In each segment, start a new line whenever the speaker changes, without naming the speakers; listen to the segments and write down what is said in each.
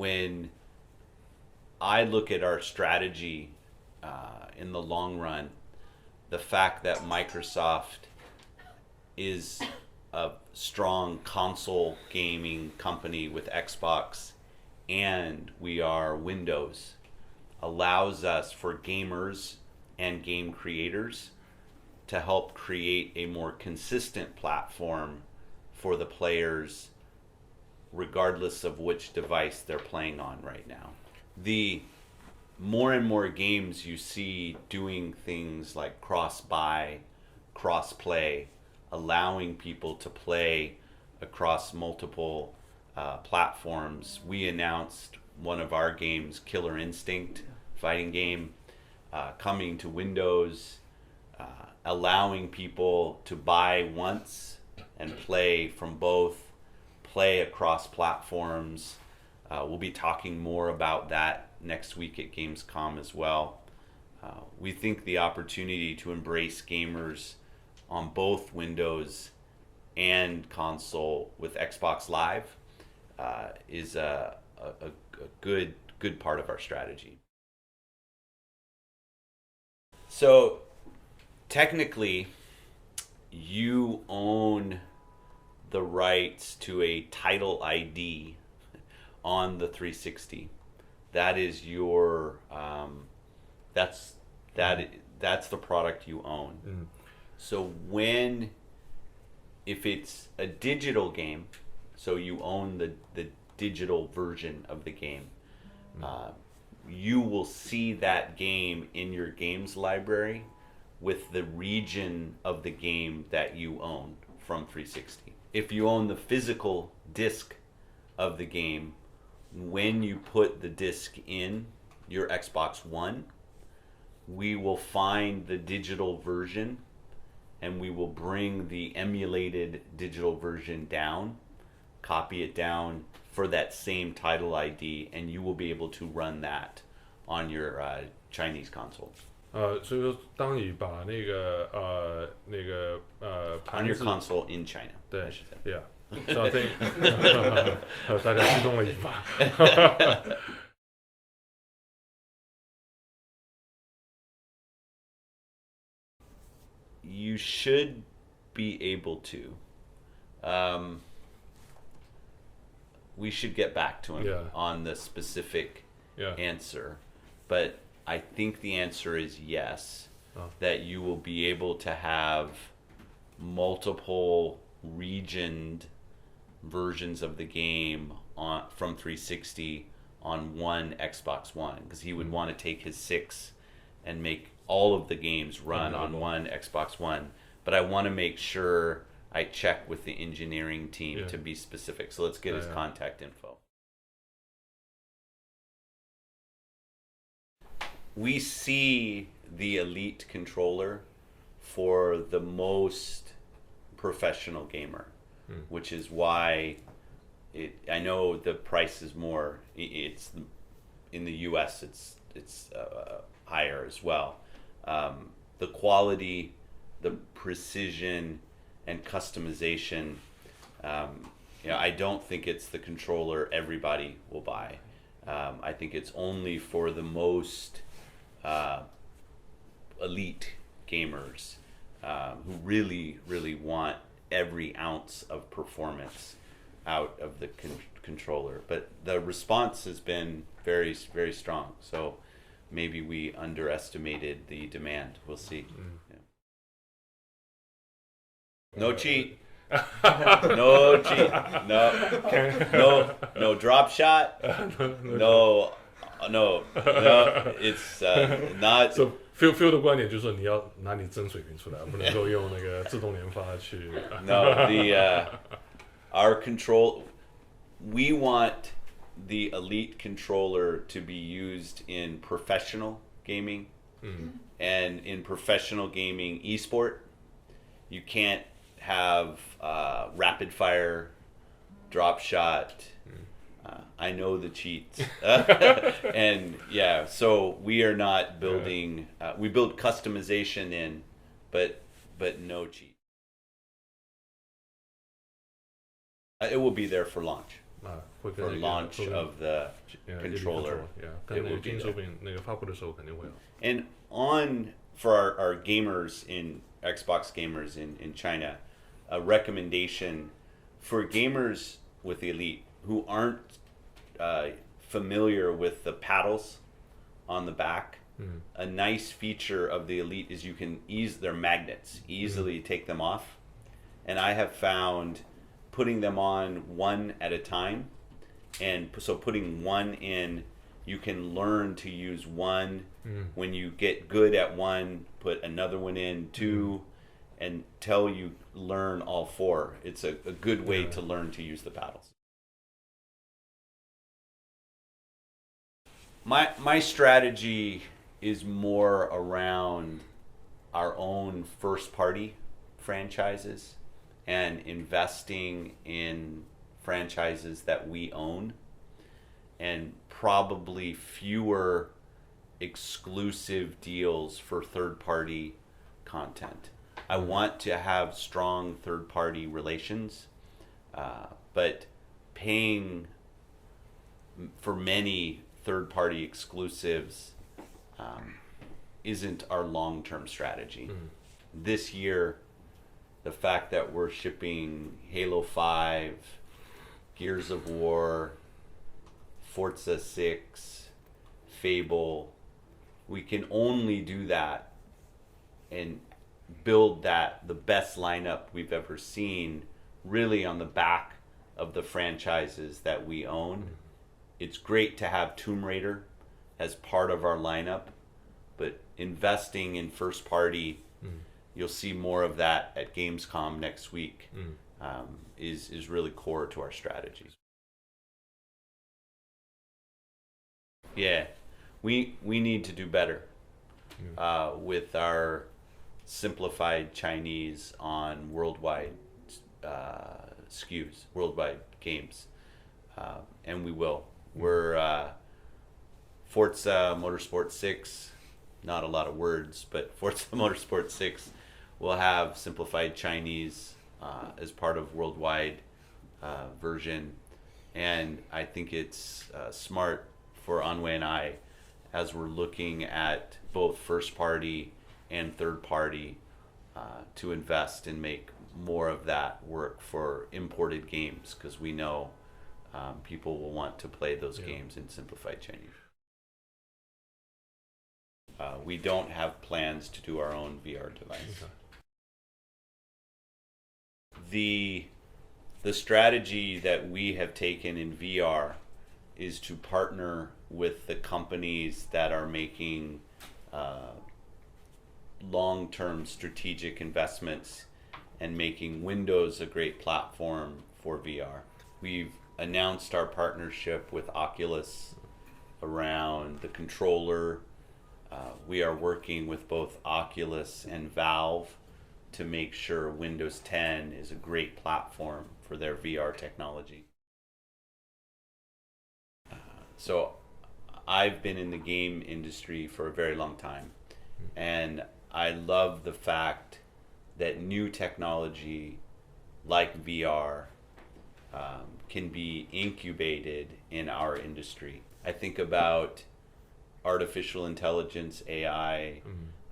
when I look at our strategy in the long run, the fact that Microsoft is a strong console gaming company with Xbox and we are Windows allows us for gamers and game creators to help create a more consistent platform for the players regardless of which device they're playing on right now. The more and more games you see doing things like cross-buy, cross-play, allowing people to play across multiple platforms. We announced one of our games, Killer Instinct fighting game, coming to Windows, allowing people to buy once and play from both, play across platforms. We'll be talking more about that next week at Gamescom as well. We think the opportunity to embrace gamers on both Windows and console with Xbox Live is a good part of our strategy. So technically, you own the rights to a title ID on the 360. That is your that's the product you own.
Mm.
So if it's a digital game, so you own the digital version of the game, you will see that game in your games library with the region of the game that you own from 360. If you own the physical disc of the game, when you put the disc in your Xbox One, we will find the digital version and we will bring the emulated digital version down, copy it down for that same title ID, and you will be able to run that on your Chinese console.
所以说，当你把那个盘
On your
子
console in China.
对
I should say.
，Yeah， so I think 大家激动了一把。
You should be able to. We should get back to him
Yeah.
on the specific
Yeah.
answer, but I think the answer is yes, that you will be able to have multiple regioned versions of the game from 360 on one Xbox One, because he would want to take his 6 and make all of the games run on one Xbox One. But I want to make sure I check with the engineering team to be specific. So let's get his contact info. We see the Elite controller for the most professional gamer, which is why I know the price is more. It's in the US. It's higher as well. The quality, the precision, and customization. I don't think it's the controller everybody will buy. I think it's only for the most elite gamers who really want every ounce of performance out of the controller. But the response has been very, very strong. So maybe we underestimated the demand. We'll see. Yeah. No cheat. No cheat. No drop shot. No. It's not.
So Phil 的观点就是说，你要拿你真水平出来，不能够用那个自动研发去。
No, our control. We want the Elite controller to be used in professional gaming, and in professional gaming esport, you can't have rapid fire, drop shot. I know the cheats. And yeah, so we are not building, we build customization in, but no cheat. It will be there for launch.
会跟
for
那个
launch
做
of the controller.
yeah,
It
跟那
will
个
be
金
there.
手柄那个发布的时候肯定会有。
And on for our gamers in Xbox gamers in China, a recommendation for gamers with the Elite who aren't familiar with the paddles on the back. A nice feature of the Elite is you can they're magnets, easily take them off. And I have found putting them on one at a time, and so putting one in, you can learn to use one. When you get good at one, put another one in, two, until you learn all four. It's a good way to learn to use the paddles. My strategy is more around our own first party franchises and investing in franchises that we own, and probably fewer exclusive deals for third party content. I want to have strong third party relations, but paying for many third party exclusives isn't our long term strategy. This year, the fact that we're shipping Halo 5, Gears of War, Forza 6, Fable, we can only do that and build the best lineup we've ever seen, really on the back of the franchises that we own. It's great to have Tomb Raider as part of our lineup, but investing in first party, you'll see more of that at Gamescom next week, is really core to our strategies. Yeah, we need to do better with our simplified Chinese on worldwide SKUs, worldwide games, and we will. We're Forza Motorsport 6, not a lot of words, but Forza Motorsport 6 will have simplified Chinese as part of worldwide version, and I think it's smart for Anwei and I, as we're looking at both first party and third party, to invest and make more of that work for imported games, because we know people will want to play those games in simplified Chinese. We don't have plans to do our own VR device. The strategy that we have taken in VR is to partner with the companies that are making long-term strategic investments and making Windows a great platform for VR. We've announced our partnership with Oculus around the controller. We are working with both Oculus and Valve to make sure Windows 10 is a great platform for their VR technology. So I've been in the game industry for a very long time, and I love the fact that new technology like VR can be incubated in our industry. I think about artificial intelligence, AI,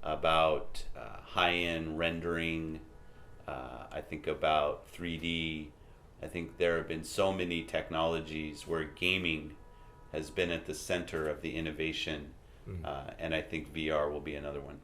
about high-end rendering. I think about 3D. I think there have been so many technologies where gaming has been at the center of the innovation, and I think VR will be another one.